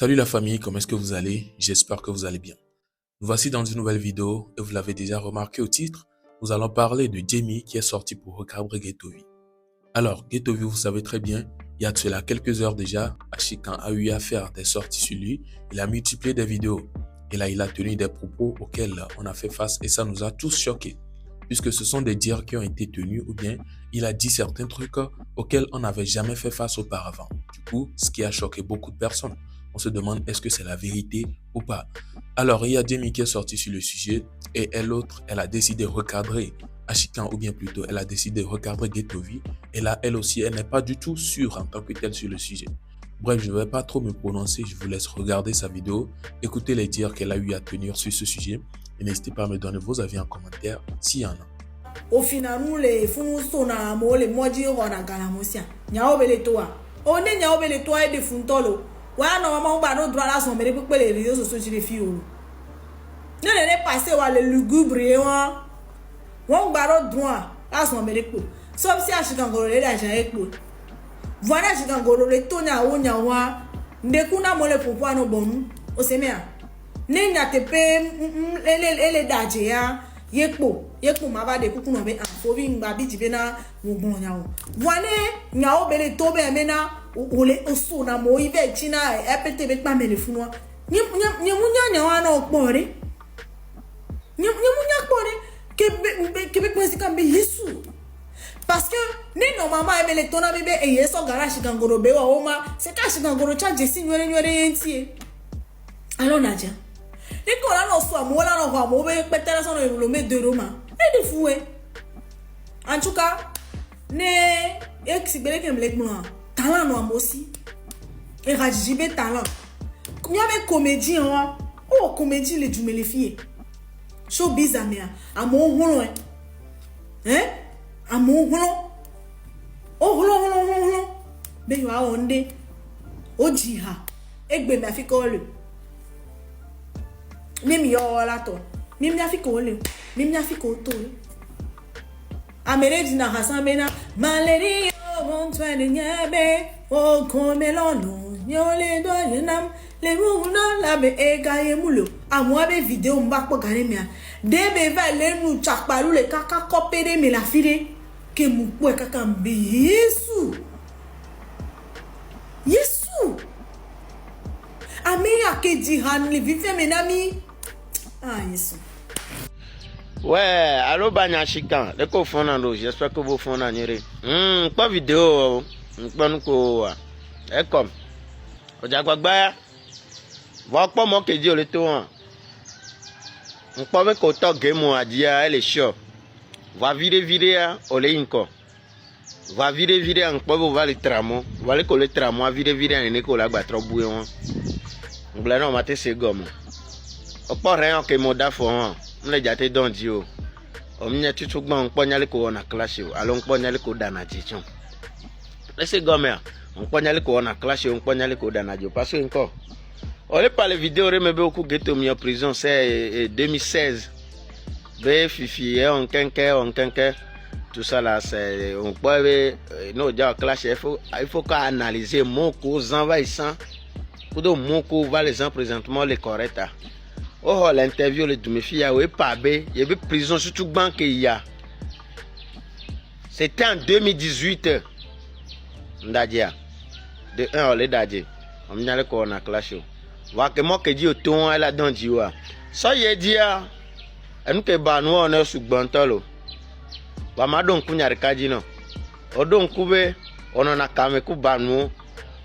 Salut la famille, comment est-ce que vous allez? J'espère que vous allez bien. Nous voici dans une nouvelle vidéo et vous l'avez déjà remarqué au titre, nous allons parler de Jamie qui est sorti pour recadrer Ghetto V. Alors, Ghetto V, vous savez très bien, il y a de cela quelques heures déjà, Ashikan a eu à faire des sorties sur lui, il a multiplié des vidéos et là il a tenu des propos auxquels on a fait face et ça nous a tous choqués. Puisque ce sont des dires qui ont été tenus ou bien il a dit certains trucs auxquels on n'avait jamais fait face auparavant. Du coup, ce qui a choqué beaucoup de personnes. On se demande est-ce que c'est la vérité ou pas. Alors, il y a Jamie qui est sorti sur le sujet et elle a décidé de recadrer Ashikan ou bien plutôt elle a décidé de recadrer Ghetto V et là, elle aussi, elle n'est pas du tout sûre en tant que telle sur le sujet. Bref, je ne vais pas trop me prononcer, je vous laisse regarder sa vidéo, écouter les dires qu'elle a eu à tenir sur ce sujet et n'hésitez pas à me donner vos avis en commentaire s'il y en a. Au final, nous les fous sona mo les moji rona galamosia. Nyao bele toa. On est nyao bele toa et de funtolo. Wa no mama ba no droit la son mere pour les réseaux sociaux sur les filles. Ne ne passer wa le lugubre wa. Won ba no droit la son mere pour. Sauf si Ashikan goro le daja ekpo. Voilà Ashikan goro le tonya o nya wa. Ndekuna mo le popo no bonu. O se mea. Ne nya tepe ele daje ya. Yekpo ma de kuku no be anfovi ngba bi jibe na wogbon nya o wane nya o bele to be me na ole oso na mo ive china epete be pa mele funwa nya wa na okpore nya kpore ke be kwesi kan be Yesu parce que ni no mama emele to na bebe e yeso garage gangoro be wa o ma se ka shi gangoro charge si nwere entie alo na ja Iko la no so amola no ho amobe petera so no lo me de Roma. E di fuwe. Anchuka ne exibere ke mlek mo. Talent no amosi. E rajibe talent. Nya be comédien wa. Oh comédie le jumele fie. Showbiz amia. Amo holo Amo holo. Oh holo. Be yo a onde. Ojiha. Egbe me afiko le. Mimi yo la to. Mimi afiko le. Mimi afiko to. Amere dina hasan bena maleri yo wontwene nyabe o komelono nyole do yenam le runo la be ega yemulo. Amo abe video mba po gare mia. Debe va le nu chakpalu le kaka kopere me la fire ke mu po kaka mbe Yesu. Ami akeji han le vive menami. Ah, yes. Ouais, allô Banya Ashikan, le ko fonando, j'espère que vous fonanirez. Pas vidéo, pas nous ko. Et comme, ojagbagba, va pas moi qui dit le tout. On pas avec autant game à dire elle est chaud. Va virer ole inko. Va virer en pas va le tramo, va le coller tramo, virer en ne ko la gba trop bouillon. On bla non maté c'est gomme. On pas rien que moda fo on le jate don dio o mnya tutu gba on ponyale ko na clash o alo on ponyale ko dana jichon laissez gomme on ponyale ko na clash on ponyale ko dana dio parce que encore on les parle vidéo remebe beaucoup Ghetto mis en prison c'est 2016 be fifi on kenke tout ça là c'est on peut no dia clash il faut qu'analyser mon cause envahissant pour mon cause va les gens présentement les corrects. Oh, l'interview le Dumefi a pas bé, il y avait prison surtout banque il y a. C'était en 2018. Ndadia. De 1 le dadie. On m'y allait qu'on a clashé. Voir que moi qui dis au ton elle a dans diwa. Ça y est dit et nous que banou on est sous bantalo. Ba ma don kunya rekaji no. O don kube on a kame ku banou.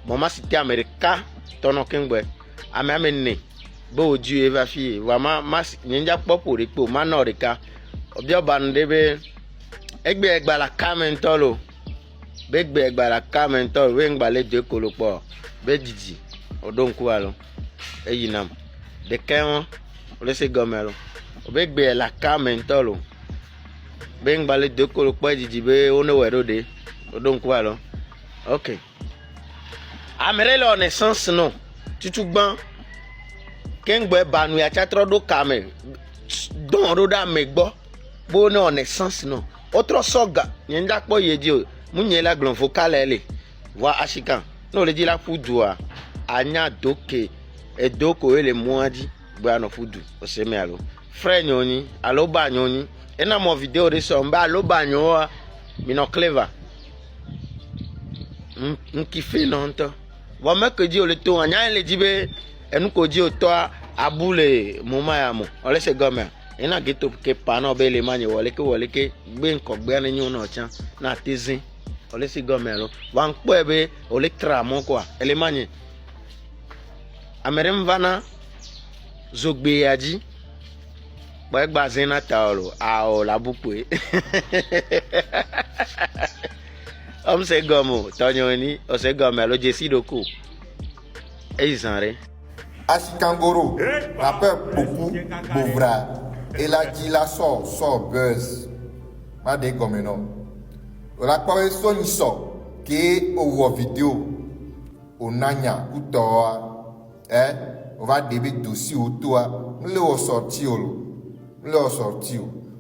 Mama cité America tono kengbe. Amene. Bo Dieu va fi vraiment mas ninja popo repo manorika obio bande be egbe la kamentolo begbe la kamentolo we ngba le de kolopo be didi odonku alo eyinam de kan o le se gomelo begbe la kamentolo be ngba le de kolopo didi be ono wero de odonku alo okay amere le naissance non tutugban kengbe banu ya chatro do kame don roda megbo bo no naissance no otro soga nyenda po yeji o munye la glon vocal ele wa Ashikan no le di la fudua anya doke edo ko ele muadi gba no fudu o se me alo frère nyoni alo ba nyoni ena mo video de so mba alo ba nyoa mi no clever kiffe non to wa me ke di o le to anya le di be enu ko di o to abule moma ya mo ole se gome ena geto ke pa no be le manye wole ke gbe nko gbe ani nyu no chan na tezin ole se gome lo wa npo ebe ole tra mo kwa ele manye amerem vana zogbe yaji ba gba zina taolo a o la bukwe om se gomo tonyoni o se gomo lo jesi doko ezanre Ashikangoro, rappeur beaucoup Bouvra. Il a dit la sort buzz. Ma de comme non. On a pas son iso qui au vidéo au nanya ou toi on va débiter dossier au toi le sorti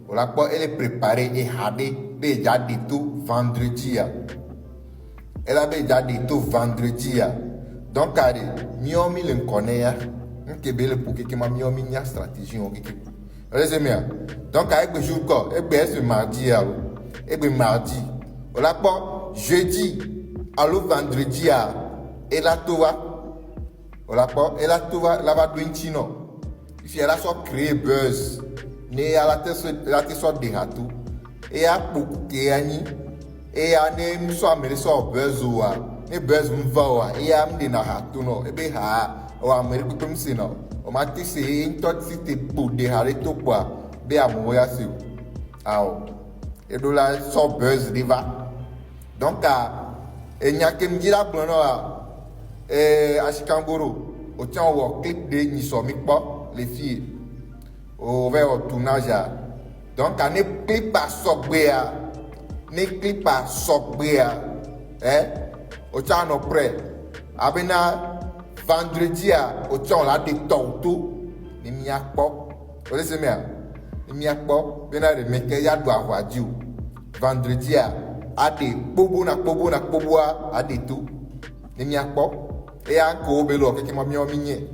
on a pas elle est préparée et hadé déjà dit tout vendredi. Elle a déjà dit tout vendredi. Donc, miomi le connaît ya, nkebele pour que ma miomi nya stratégie on quelque. Allez bien. Donc avec le jour quoi, et bien ce mardi et bien mardi. On l'a pas jeudi, allo vendredi et la tova. On l'a pas et la tova la va duintino. Il fait la soit créer buzz. Ne à la tête soit de hatou. Et a beaucoup qui ani et a ne soit mais soit buzz ou ne buzz mva e am de na hatu no e be ha o america tum sino o mati se into city po de hare to kwa be amoya se aw e do la so buzz riva donc enya kem gira blono Ashikangoro o tien wo clip de ni so mi po les filles au vers au tournage donc ne clip pas sogbe ne clip pas sogbe au temps no prêt abena vendredi au temps la de tonto ni miakpo o le se me ni miakpo bena de meke ya do avadi vendredi a de bobo na a de tout ni miakpo e a ko be lo keke ma mi o minye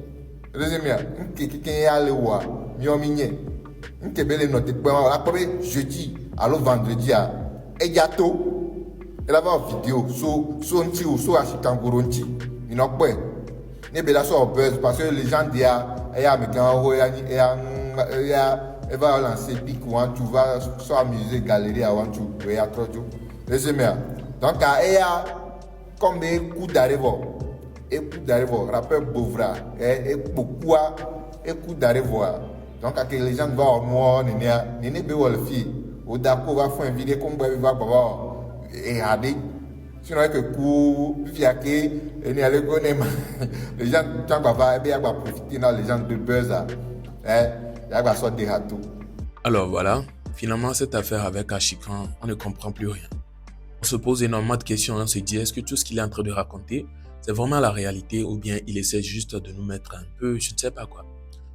o le se me nke ya le wa mi o minye nke be le no te pe la ko be jeudi allo vendredi e jato. Elle avait une vidéo sur un petit ou sur Ashikangoro nti. Il n'a pas. Ne be la so buzz parce que les gens disent il y a elle va lancer big one tu vas sur amuser galerie avant tu et à trop tout. Les amis. Donc il y a comme des coups d'arrivée. Et coups d'arrivée rappeur Bouvra et beaucoup et coups d'arrivée. Donc que les gens vont moi ne be wol fi au d'accord va faire une vidéo comme va baba et hadé sinon que coup via que et ni aller connaître les gens tant va bien va profiter dans les gens de buzz il va sortir de hatou. Alors voilà, finalement cette affaire avec Ashikan, on ne comprend plus rien. On se pose énormément de questions, on se dit est-ce que tout ce qu'il est en train de raconter c'est vraiment la réalité ou bien il essaie juste de nous mettre un peu je ne sais pas quoi.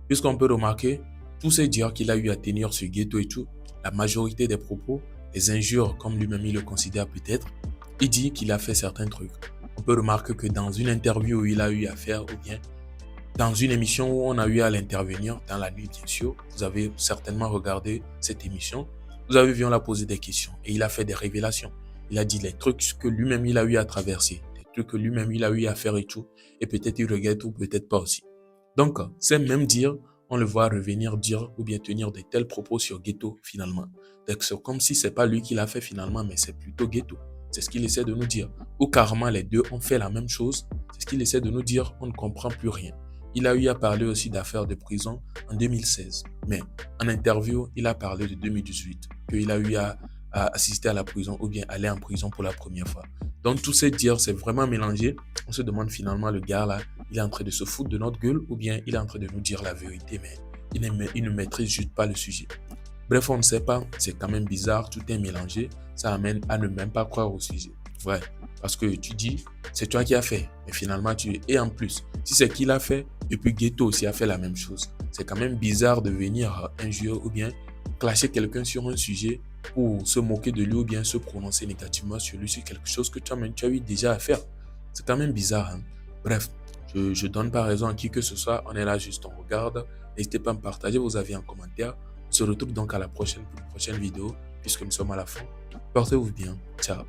Puisqu'on peut remarquer tous ces dires qu'il a eu à tenir sur Ghetto et tout, la majorité des propos, les injures comme lui-même il le considère peut-être, il dit qu'il a fait certains trucs. On peut remarquer que dans une interview où il a eu à faire ou bien dans une émission où on a eu à l'intervenir, dans la nuit bien sûr, vous avez certainement regardé cette émission, vous avez vu on l'a posé des questions et il a fait des révélations. Il a dit les trucs que lui-même il a eu à traverser, les trucs que lui-même il a eu à faire et tout, et peut-être il regrette ou peut-être pas aussi. Donc, c'est même dire, on le voit revenir dire ou bien tenir de tels propos sur Ghetto finalement. Donc, c'est comme si c'est pas lui qui l'a fait finalement, mais c'est plutôt Ghetto. C'est ce qu'il essaie de nous dire. Ou carrément les deux ont fait la même chose. C'est ce qu'il essaie de nous dire. On ne comprend plus rien. Il a eu à parler aussi d'affaires de prison en 2016. Mais en interview, il a parlé de 2018. Qu'il a eu à assister à la prison ou bien aller en prison pour la première fois. Donc tous ces dires, c'est vraiment mélangé. On se demande finalement le gars là, il est en train de se foutre de notre gueule ou bien il est en train de nous dire la vérité. Mais il ne maîtrise juste pas le sujet. Bref, on ne sait pas, c'est quand même bizarre, tout est mélangé, ça amène à ne même pas croire au sujet. Ouais, parce que tu dis, c'est toi qui as fait, mais finalement et en plus, si c'est qui l'a fait, et puis Ghetto aussi a fait la même chose, c'est quand même bizarre de venir injurer ou bien clasher quelqu'un sur un sujet pour se moquer de lui ou bien se prononcer négativement sur lui sur quelque chose que toi-même tu as eu déjà à faire. C'est quand même bizarre, hein? Bref, Je donne pas raison à qui que ce soit. On est là juste, on regarde. N'hésitez pas à me partager vos avis en commentaire. On se retrouve donc à la prochaine pour une prochaine vidéo, puisque nous sommes à la fin. Portez-vous bien. Ciao.